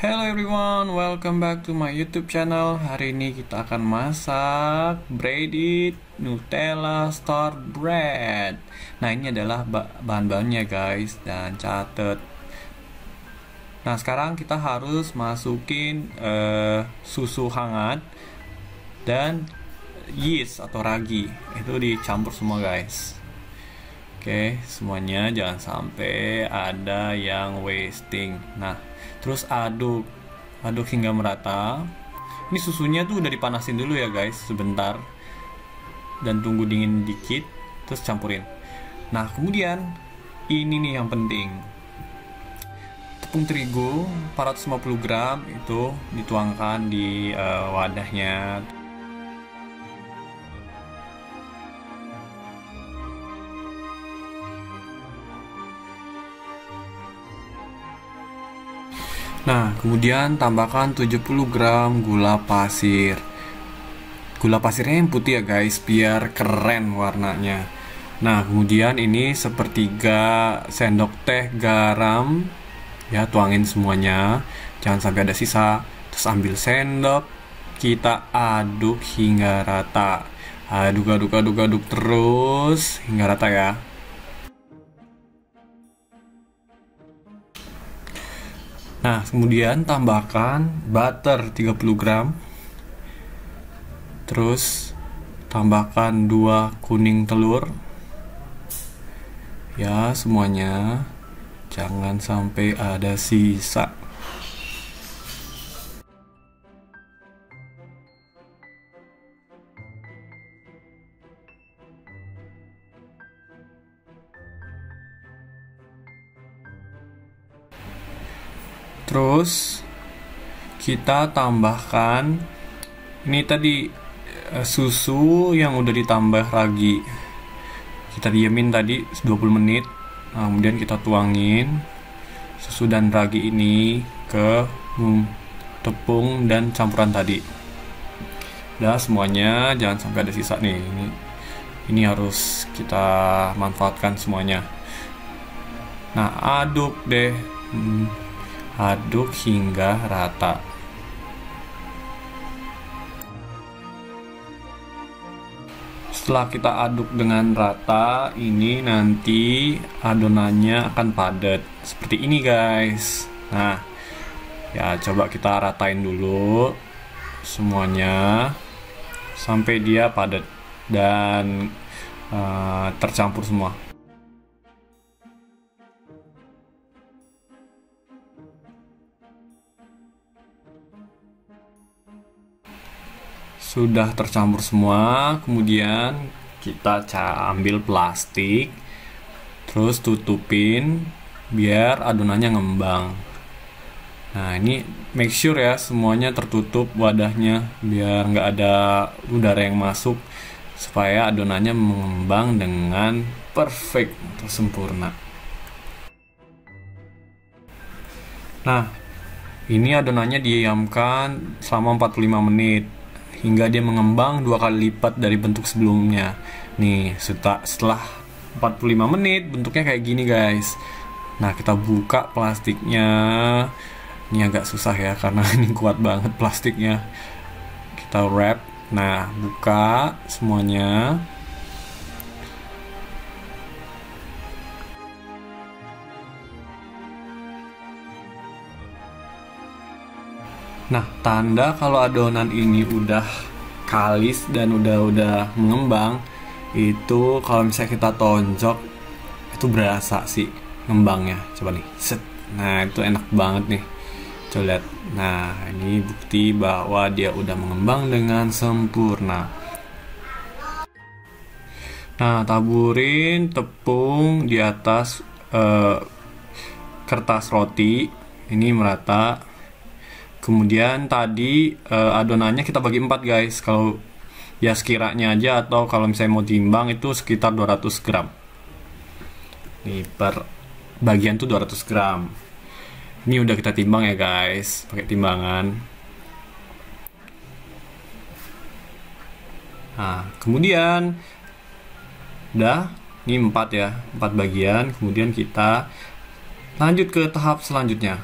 Hello everyone, welcome back to my YouTube channel. Hari ini kita akan masak breaded Nutella Star Bread. Nah, ini adalah bahan-bahannya guys, dan catet. Nah, sekarang kita harus masukin susu hangat dan yeast atau ragi. Itu dicampur semua guys. Oke, semuanya jangan sampai ada yang wasting. Nah, terus aduk hingga merata. Ini susunya tuh udah dipanasin dulu ya guys, sebentar, dan tunggu dingin dikit, terus campurin. Nah, kemudian ini nih yang penting, tepung terigu 450 gram itu dituangkan di wadahnya. Nah, kemudian tambahkan 70 gram gula pasir. Gula pasirnya yang putih ya guys, biar keren warnanya. Nah, kemudian ini sepertiga sendok teh garam. Ya, tuangin semuanya. Jangan sampai ada sisa. Terus ambil sendok, kita aduk hingga rata. Aduk terus hingga rata ya. Nah, kemudian tambahkan butter 30 gram. Terus tambahkan 2 kuning telur. Ya, semuanya. Jangan sampai ada sisa. Terus kita tambahkan ini tadi susu yang udah ditambah ragi. Kita diamin tadi 20 menit. Nah, kemudian kita tuangin susu dan ragi ini ke tepung dan campuran tadi. Udah semuanya, jangan sampai ada sisa nih. Ini harus kita manfaatkan semuanya. Nah, aduk deh. Aduk hingga rata. Setelah kita aduk dengan rata, ini nanti adonannya akan padat seperti ini guys. Nah, ya coba kita ratain dulu semuanya sampai dia padat dan tercampur semua. Sudah tercampur semua, kemudian kita ambil plastik, terus tutupin biar adonannya ngembang. Nah, ini make sure ya semuanya tertutup wadahnya biar nggak ada udara yang masuk, supaya adonannya mengembang dengan perfect atau sempurna. Nah, ini adonannya didiamkan selama 45 menit hingga dia mengembang 2 kali lipat dari bentuk sebelumnya. Nih, setelah 45 menit bentuknya kayak gini guys. Nah, kita buka plastiknya. Ini agak susah ya karena ini kuat banget plastiknya. Kita wrap. Nah, buka semuanya. Nah, tanda kalau adonan ini udah kalis dan udah mengembang, itu kalau misalnya kita tonjok, itu berasa sih ngembangnya. Coba nih, set. Nah, itu enak banget nih. Coba lihat. Nah, ini bukti bahwa dia udah mengembang dengan sempurna. Nah, taburin tepung di atas kertas roti. Ini merata. Kemudian tadi adonannya kita bagi 4 guys. Kalau ya sekiranya aja, atau kalau misalnya mau timbang itu sekitar 200 gram. Nih, per bagian tuh 200 gram. Ini udah kita timbang ya guys, pakai timbangan. Nah, kemudian udah, ini 4 ya, 4 bagian. Kemudian kita lanjut ke tahap selanjutnya.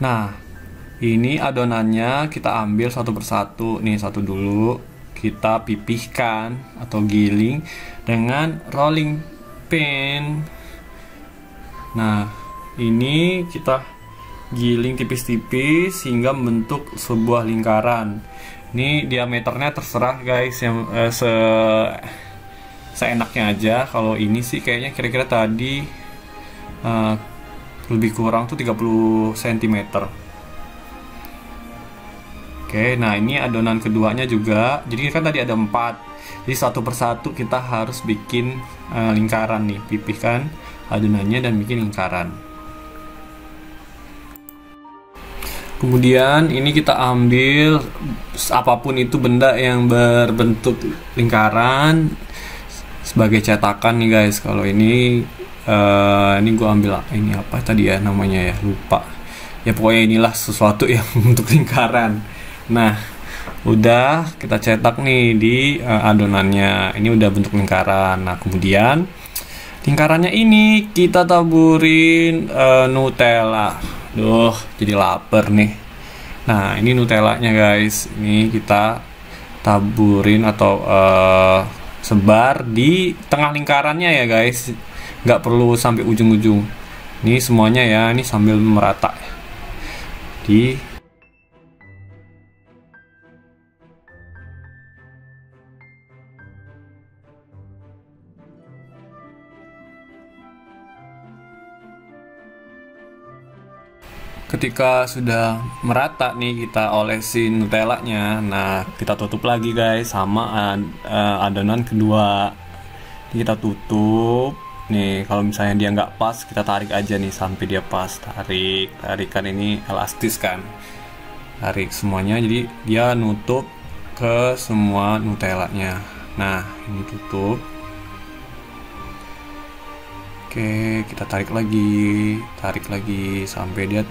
Nah, ini adonannya kita ambil satu persatu. Nih, satu dulu kita pipihkan atau giling dengan rolling pin. Nah, ini kita giling tipis-tipis hingga membentuk sebuah lingkaran. Ini diameternya terserah guys, yang seenaknya aja. Kalau ini sih kayaknya kira-kira tadi lebih kurang tuh 30 cm. Oke, nah ini adonan keduanya juga. Jadi kan tadi ada 4. Jadi satu persatu kita harus bikin lingkaran nih. Pipihkan adonannya dan bikin lingkaran. Kemudian ini kita ambil apapun itu benda yang berbentuk lingkaran sebagai cetakan nih guys. Kalau ini gue ambil ini apa tadi ya namanya ya, lupa. Ya pokoknya inilah sesuatu yang untuk lingkaran. Nah, udah kita cetak nih di adonannya. Ini udah bentuk lingkaran. Nah, kemudian lingkarannya ini kita taburin Nutella. Duh, jadi lapar nih. Nah, ini Nutellanya guys. Ini kita taburin atau sebar di tengah lingkarannya ya guys. Nggak perlu sampai ujung-ujung. Ini semuanya ya, ini sambil merata. Di Ketika sudah merata nih kita olesin Nutellanya. Nah, kita tutup lagi guys sama adonan kedua. Ini kita tutup. Nih, kalau misalnya dia nggak pas, kita tarik aja nih sampai dia pas. Tarikan ini elastis kan. Tarik semuanya, jadi dia nutup ke semua Nutellanya. Nah, ini tutup. Oke, kita tarik lagi sampai dia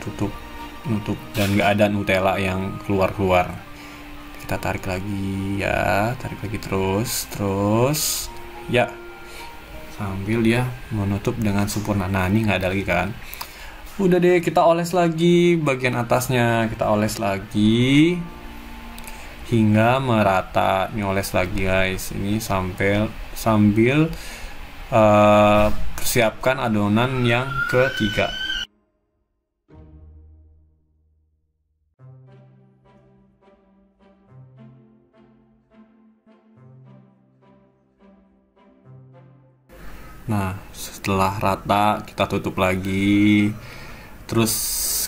nutup dan nggak ada Nutella yang keluar. Kita tarik lagi ya, terus ya, sambil dia menutup dengan sempurna. Nah, ini nggak ada lagi kan? Udah deh, kita oles lagi bagian atasnya, kita oles lagi hingga merata. Ini oles lagi guys, ini sambil persiapkan adonan yang ketiga. Nah, setelah rata kita tutup lagi. Terus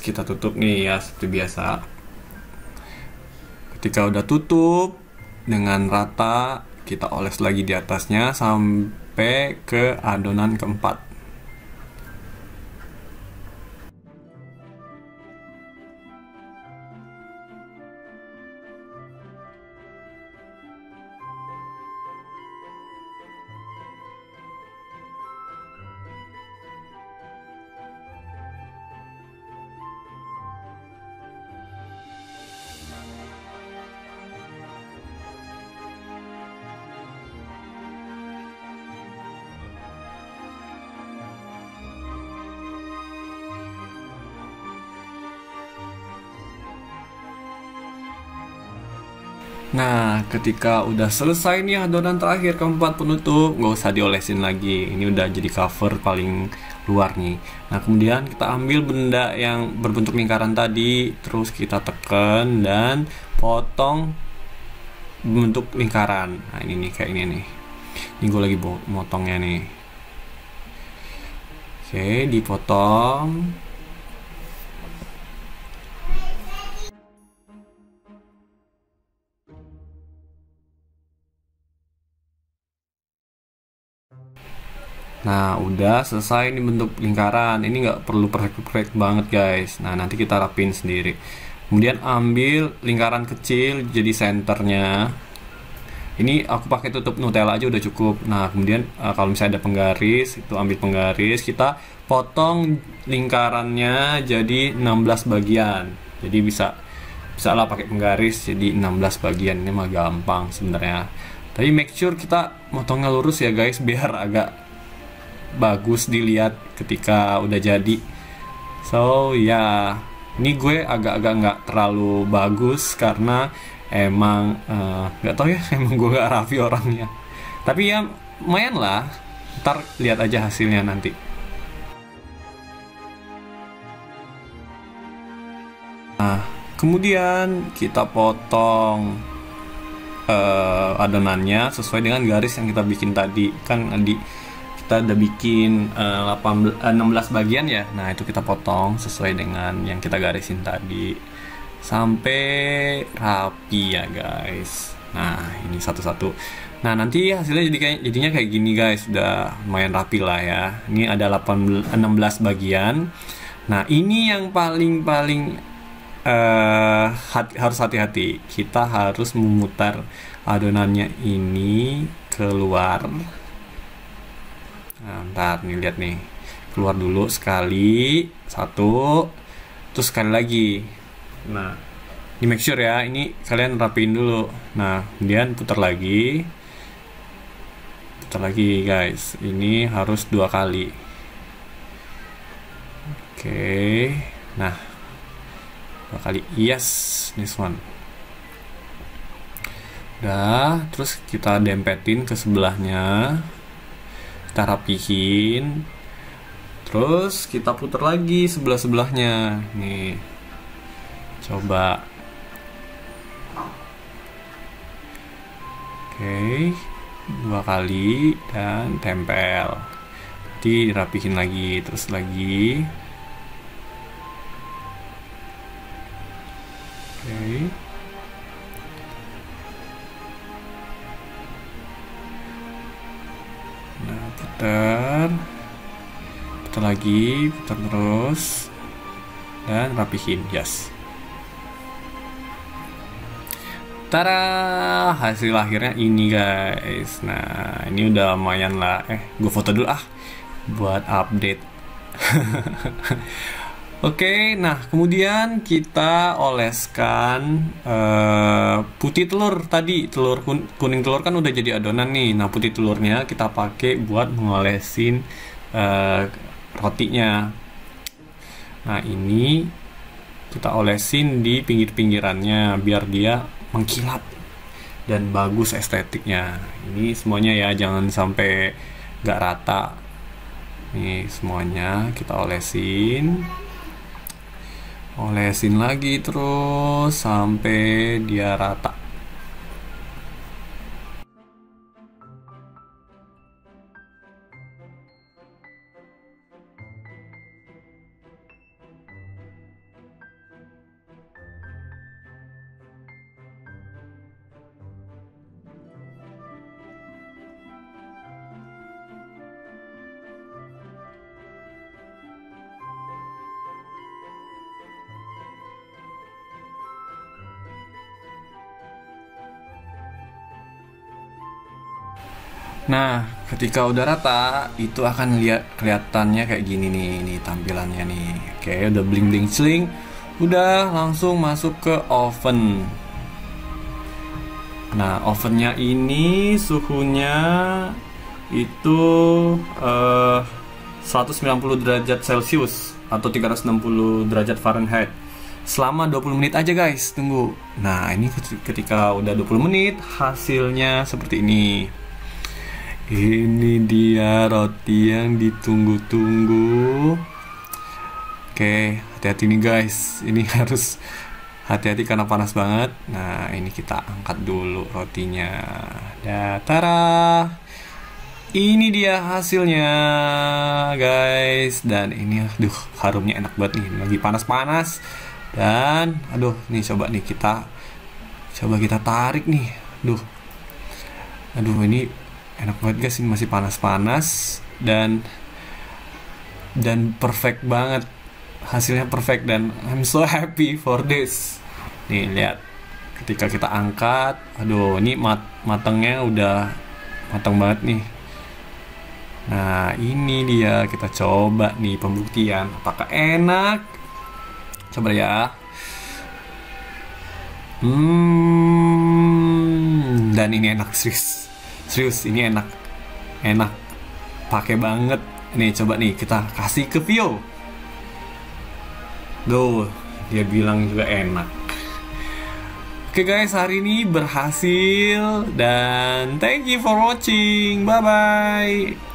kita tutup nih ya seperti biasa. Ketika udah tutup dengan rata, kita oles lagi di atasnya sampai ke adonan keempat. Nah, ketika udah selesai nih adonan terakhir keempat penutup, nggak usah diolesin lagi. Ini udah jadi cover paling luar nih. Nah, kemudian kita ambil benda yang berbentuk lingkaran tadi, terus kita tekan dan potong bentuk lingkaran. Nah, ini nih kayak ini nih. Ini gue lagi motongnya nih. Oke, dipotong. Nah, udah selesai ini bentuk lingkaran. Ini nggak perlu perfect banget guys. Nah, nanti kita rapin sendiri. Kemudian ambil lingkaran kecil jadi senternya. Ini aku pakai tutup Nutella aja udah cukup. Nah, kemudian kalau misalnya ada penggaris, itu ambil penggaris, kita potong lingkarannya jadi 16 bagian. Jadi bisa lah pakai penggaris jadi 16 bagian. Ini mah gampang sebenarnya. Tapi make sure kita motongnya lurus ya guys, biar agak bagus dilihat ketika udah jadi. So ya, Ini gue agak-agak nggak terlalu bagus karena emang nggak tahu ya, emang gue nggak rapi orangnya. Tapi ya lumayan lah. Ntar lihat aja hasilnya nanti. Nah, kemudian kita potong adonannya sesuai dengan garis yang kita bikin tadi. Kan kita udah bikin 16 bagian ya. Nah, itu kita potong sesuai dengan yang kita garisin tadi sampai rapi ya guys. Nah, ini satu-satu. Nah, nanti hasilnya jadinya kayak gini guys. Udah lumayan rapi lah ya. Ini ada 16 bagian. Nah, ini yang paling harus hati-hati. Kita harus memutar adonannya ini keluar. Nah, ntar nih, lihat nih, keluar dulu sekali, satu, terus sekali lagi. Nah, ini make sure ya, ini kalian rapiin dulu. Nah, kemudian putar lagi guys. Ini harus 2 kali. Oke. Nah, 2 kali. Yes, this one. Udah, terus kita dempetin ke sebelahnya. Kita rapihin. Terus kita putar lagi sebelah-sebelahnya. Nih. Coba. Oke. 2 kali dan tempel. Nanti rapihin lagi, terus lagi. Oke. Nah, putar lagi, putar terus, dan rapihin. Yes. Tara, hasil akhirnya ini guys. Nah, ini udah lumayan lah. Gue foto dulu buat update. Oke, nah kemudian kita oleskan putih telur tadi. Kuning telur kan udah jadi adonan nih. Nah, putih telurnya kita pakai buat mengolesin rotinya. Nah, ini kita olesin di pinggir-pinggirannya biar dia mengkilap dan bagus estetiknya. Ini semuanya ya, jangan sampai gak rata. Nih semuanya kita olesin lagi terus sampai dia rata. Nah, ketika udah rata, itu akan kelihatannya kayak gini nih, tampilannya nih. Oke, udah bling bling sling, udah langsung masuk ke oven. Nah, ovennya ini suhunya itu 190 derajat Celcius atau 360 derajat Fahrenheit. Selama 20 menit aja guys, tunggu. Nah, ini ketika udah 20 menit, hasilnya seperti ini. Ini dia roti yang ditunggu-tunggu. Oke, hati-hati nih guys. Ini harus hati-hati karena panas banget. Nah, ini kita angkat dulu rotinya. Tara. Ini dia hasilnya guys. Dan ini aduh, harumnya enak banget nih. Lagi panas-panas. Dan aduh, nih coba kita tarik nih. Aduh ini enak banget guys, ini masih panas-panas dan perfect banget, hasilnya perfect dan I'm so happy for this. Nih lihat, ketika kita angkat, aduh ini matangnya udah matang banget nih. Nah ini dia, kita coba nih pembuktian apakah enak. Coba ya. Dan ini enak serius ini enak pakai banget nih. Coba nih kita kasih ke Vio. dia bilang juga enak. Oke guys, hari ini berhasil dan thank you for watching. Bye bye.